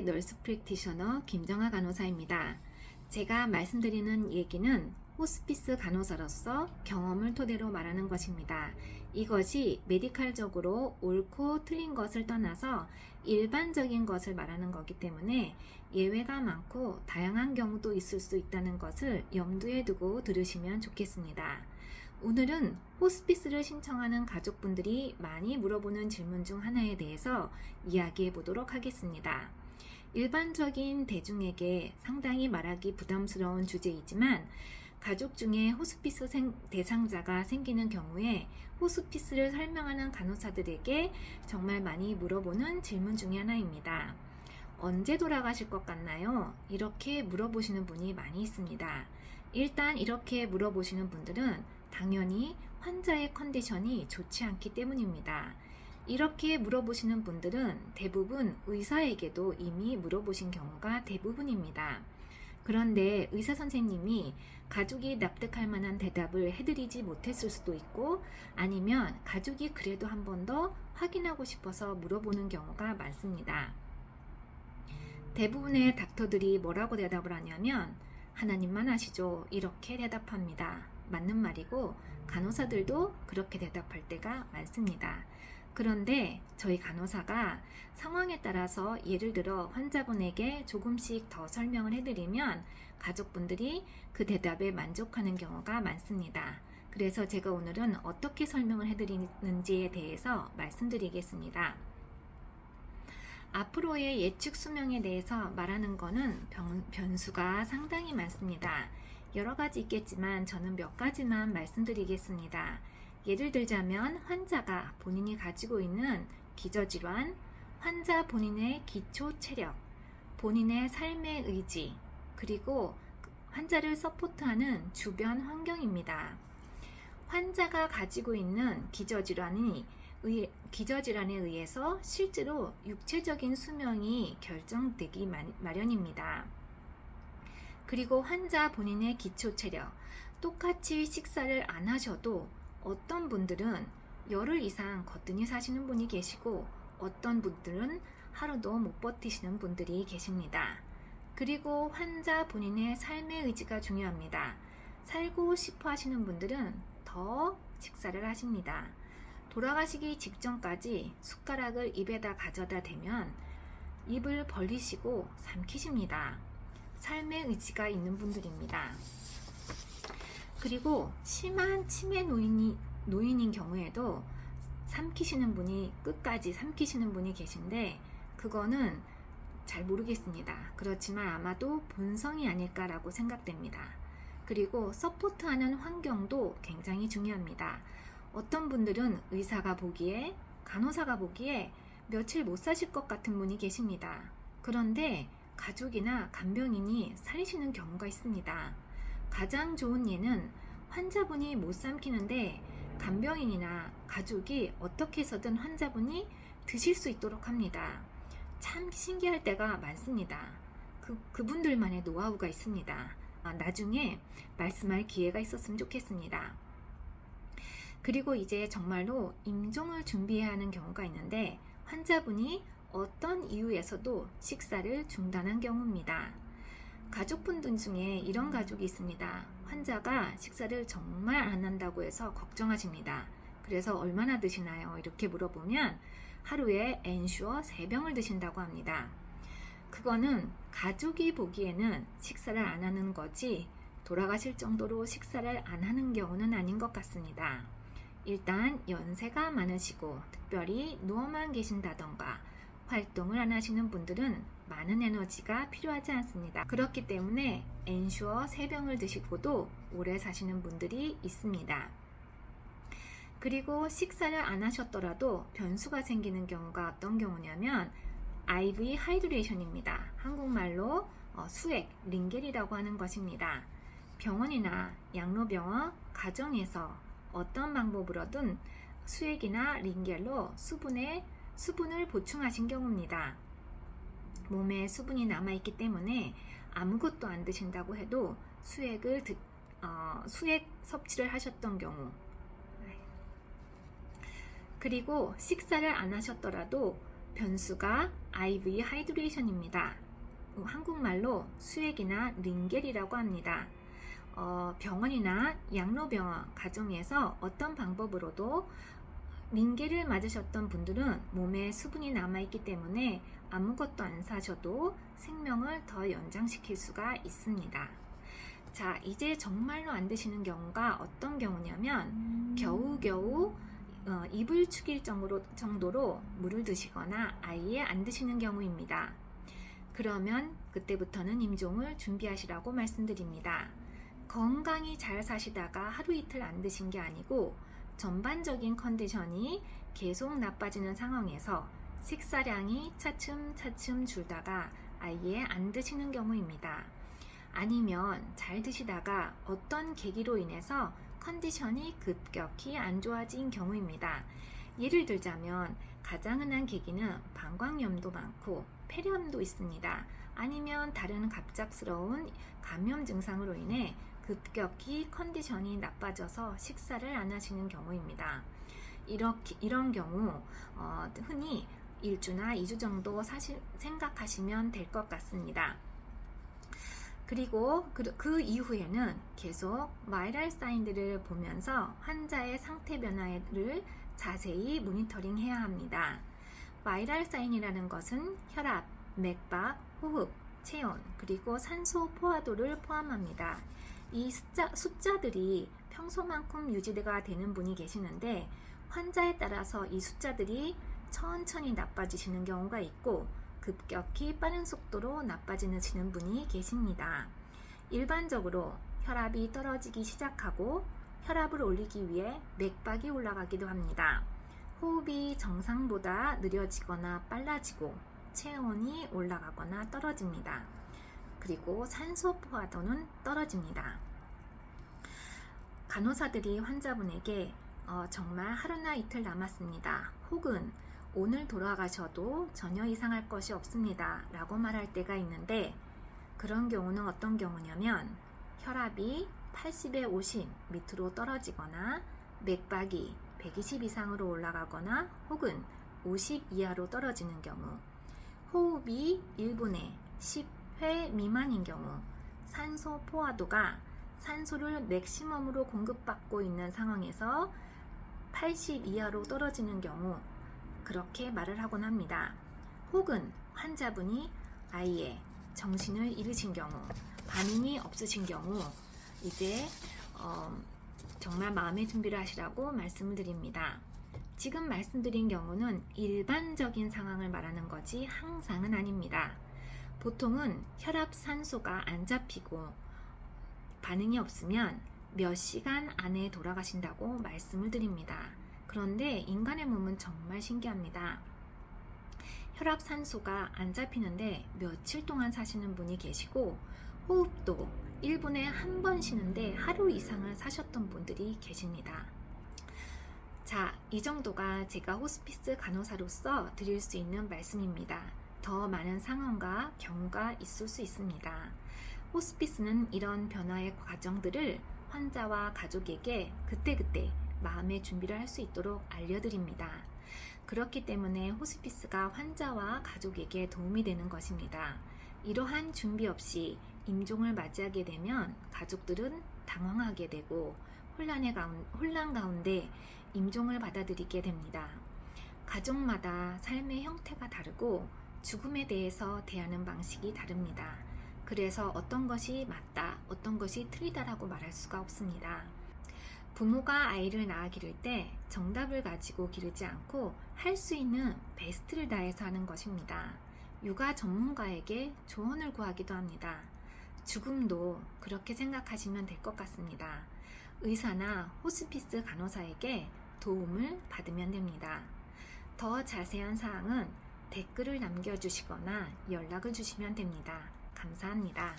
널스 프랙티셔너 김정아 간호사입니다. 제가 말씀드리는 얘기는 호스피스 간호사로서 경험을 토대로 말하는 것입니다. 이것이 메디칼적으로 옳고 틀린 것을 떠나서 일반적인 것을 말하는 거기 때문에 예외가 많고 다양한 경우도 있을 수 있다는 것을 염두에 두고 들으시면 좋겠습니다. 오늘은 호스피스를 신청하는 가족분들이 많이 물어보는 질문 중 하나에 대해서 이야기해 보도록 하겠습니다. 일반적인 대중에게 상당히 말하기 부담스러운 주제이지만 가족 중에 호스피스 대상자가 생기는 경우에 호스피스를 설명하는 간호사들에게 정말 많이 물어보는 질문 중에 하나입니다. 언제 돌아가실 것 같나요? 이렇게 물어보시는 분이 많이 있습니다. 일단 이렇게 물어보시는 분들은 당연히 환자의 컨디션이 좋지 않기 때문입니다. 이렇게 물어보시는 분들은 대부분 의사에게도 이미 물어보신 경우가 대부분입니다. 그런데 의사 선생님이 가족이 납득할 만한 대답을 해드리지 못했을 수도 있고 아니면 가족이 그래도 한 번 더 확인하고 싶어서 물어보는 경우가 많습니다. 대부분의 닥터들이 뭐라고 대답을 하냐면 하나님만 아시죠? 이렇게 대답합니다. 맞는 말이고 간호사들도 그렇게 대답할 때가 많습니다. 그런데 저희 간호사가 상황에 따라서 예를 들어 환자분에게 조금씩 더 설명을 해드리면 가족분들이 그 대답에 만족하는 경우가 많습니다. 그래서 제가 오늘은 어떻게 설명을 해드리는지에 대해서 말씀드리겠습니다. 앞으로의 예측 수명에 대해서 말하는 것은 변수가 상당히 많습니다. 여러 가지 있겠지만 저는 몇 가지만 말씀드리겠습니다. 예를 들자면 환자가 본인이 가지고 있는 기저질환, 환자 본인의 기초 체력, 본인의 삶의 의지, 그리고 환자를 서포트하는 주변 환경입니다. 환자가 가지고 있는 기저질환에 의해서 실제로 육체적인 수명이 결정되기 마련입니다. 그리고 환자 본인의 기초 체력, 똑같이 식사를 안 하셔도 어떤 분들은 열흘 이상 거뜬히 사시는 분이 계시고 어떤 분들은 하루도 못 버티시는 분들이 계십니다. 그리고 환자 본인의 삶의 의지가 중요합니다. 살고 싶어 하시는 분들은 더 식사를 하십니다. 돌아가시기 직전까지 숟가락을 입에다 가져다 대면 입을 벌리시고 삼키십니다. 삶의 의지가 있는 분들입니다. 그리고 심한 치매 노인인 경우에도 끝까지 삼키시는 분이 계신데 그거는 잘 모르겠습니다. 그렇지만 아마도 본성이 아닐까라고 생각됩니다. 그리고 서포트하는 환경도 굉장히 중요합니다. 어떤 분들은 간호사가 보기에 며칠 못 사실 것 같은 분이 계십니다. 그런데 가족이나 간병인이 살리시는 경우가 있습니다. 가장 좋은 예는 환자분이 못 삼키는데 간병인이나 가족이 어떻게 해서든 환자분이 드실 수 있도록 합니다. 참 신기할 때가 많습니다. 그분들만의 노하우가 있습니다. 나중에 말씀할 기회가 있었으면 좋겠습니다. 그리고 이제 정말로 임종을 준비해야 하는 경우가 있는데 환자분이 어떤 이유에서도 식사를 중단한 경우입니다. 가족분들 중에 이런 가족이 있습니다. 환자가 식사를 정말 안 한다고 해서 걱정하십니다. 그래서 얼마나 드시나요? 이렇게 물어보면 하루에 엔슈어 3병을 드신다고 합니다. 그거는 가족이 보기에는 식사를 안 하는 거지 돌아가실 정도로 식사를 안 하는 경우는 아닌 것 같습니다. 일단 연세가 많으시고 특별히 누워만 계신다던가 활동을 안 하시는 분들은 많은 에너지가 필요하지 않습니다. 그렇기 때문에 엔슈어 3병을 드시고도 오래 사시는 분들이 있습니다. 그리고 식사를 안 하셨더라도 변수가 생기는 경우가 어떤 경우냐면 IV 하이드레이션입니다. 한국말로 수액, 링겔이라고 하는 것입니다. 병원이나 양로병원, 가정에서 어떤 방법으로든 수액이나 링겔로 수분을 보충하신 경우입니다. 몸에 수분이 남아있기 때문에 아무것도 안 드신다고 해도 수액 섭취를 하셨던 경우, 그리고 식사를 안 하셨더라도 변수가 IV 하이드레이션입니다. 한국말로 수액이나 링겔이라고 합니다. 병원이나 양로병원, 가정에서 어떤 방법으로도 링겔을 맞으셨던 분들은 몸에 수분이 남아있기 때문에 아무것도 안 사셔도 생명을 더 연장시킬 수가 있습니다. 자, 이제 정말로 안 드시는 경우가 어떤 경우냐면 겨우겨우 입을 축일 정도로 물을 드시거나 아예 안 드시는 경우입니다. 그러면 그때부터는 임종을 준비하시라고 말씀드립니다. 건강히 잘 사시다가 하루 이틀 안 드신 게 아니고 전반적인 컨디션이 계속 나빠지는 상황에서 식사량이 차츰차츰 줄다가 아예 안 드시는 경우입니다. 아니면 잘 드시다가 어떤 계기로 인해서 컨디션이 급격히 안 좋아진 경우입니다. 예를 들자면 가장 흔한 계기는 방광염도 많고 폐렴도 있습니다. 아니면 다른 갑작스러운 감염 증상으로 인해 급격히 컨디션이 나빠져서 식사를 안 하시는 경우입니다. 이런 경우 흔히 1주나 2주 정도 생각하시면 될 것 같습니다. 그리고 그 이후에는 계속 바이럴 사인들을 보면서 환자의 상태 변화를 자세히 모니터링 해야 합니다. 바이럴 사인이라는 것은 혈압, 맥박, 호흡, 체온, 그리고 산소 포화도를 포함합니다. 이 숫자들이 평소만큼 유지가 되는 분이 계시는데 환자에 따라서 이 숫자들이 천천히 나빠지시는 경우가 있고 급격히 빠른 속도로 나빠지시는 분이 계십니다. 일반적으로 혈압이 떨어지기 시작하고 혈압을 올리기 위해 맥박이 올라가기도 합니다. 호흡이 정상보다 느려지거나 빨라지고 체온이 올라가거나 떨어집니다. 그리고 산소 포화도는 떨어집니다. 간호사들이 환자분에게 정말 하루나 이틀 남았습니다. 혹은 오늘 돌아가셔도 전혀 이상할 것이 없습니다. 라고 말할 때가 있는데 그런 경우는 어떤 경우냐면 혈압이 80에 50 밑으로 떨어지거나 맥박이 120 이상으로 올라가거나 혹은 50 이하로 떨어지는 경우, 호흡이 1분에 10회 미만인 경우, 산소 포화도가 산소를 맥시멈으로 공급받고 있는 상황에서 80 이하로 떨어지는 경우 그렇게 말을 하곤 합니다. 혹은 환자분이 아예 정신을 잃으신 경우, 반응이 없으신 경우 이제 정말 마음의 준비를 하시라고 말씀을 드립니다. 지금 말씀드린 경우는 일반적인 상황을 말하는 거지 항상은 아닙니다. 보통은 혈압 산소가 안 잡히고 반응이 없으면 몇 시간 안에 돌아가신다고 말씀을 드립니다. 그런데 인간의 몸은 정말 신기합니다. 혈압 산소가 안 잡히는데 며칠 동안 사시는 분이 계시고 호흡도 1분에 한 번 쉬는데 하루 이상을 사셨던 분들이 계십니다. 자, 이 정도가 제가 호스피스 간호사로서 드릴 수 있는 말씀입니다. 더 많은 상황과 경우가 있을 수 있습니다. 호스피스는 이런 변화의 과정들을 환자와 가족에게 그때그때 마음의 준비를 할 수 있도록 알려드립니다. 그렇기 때문에 호스피스가 환자와 가족에게 도움이 되는 것입니다. 이러한 준비 없이 임종을 맞이하게 되면 가족들은 당황하게 되고 혼란 가운데 임종을 받아들이게 됩니다. 가족마다 삶의 형태가 다르고 죽음에 대해서 대하는 방식이 다릅니다. 그래서 어떤 것이 맞다, 어떤 것이 틀리다라고 말할 수가 없습니다. 부모가 아이를 낳아 기를 때 정답을 가지고 기르지 않고 할 수 있는 베스트를 다해서 하는 것입니다. 육아 전문가에게 조언을 구하기도 합니다. 죽음도 그렇게 생각하시면 될 것 같습니다. 의사나 호스피스 간호사에게 도움을 받으면 됩니다. 더 자세한 사항은 댓글을 남겨주시거나 연락을 주시면 됩니다. 감사합니다.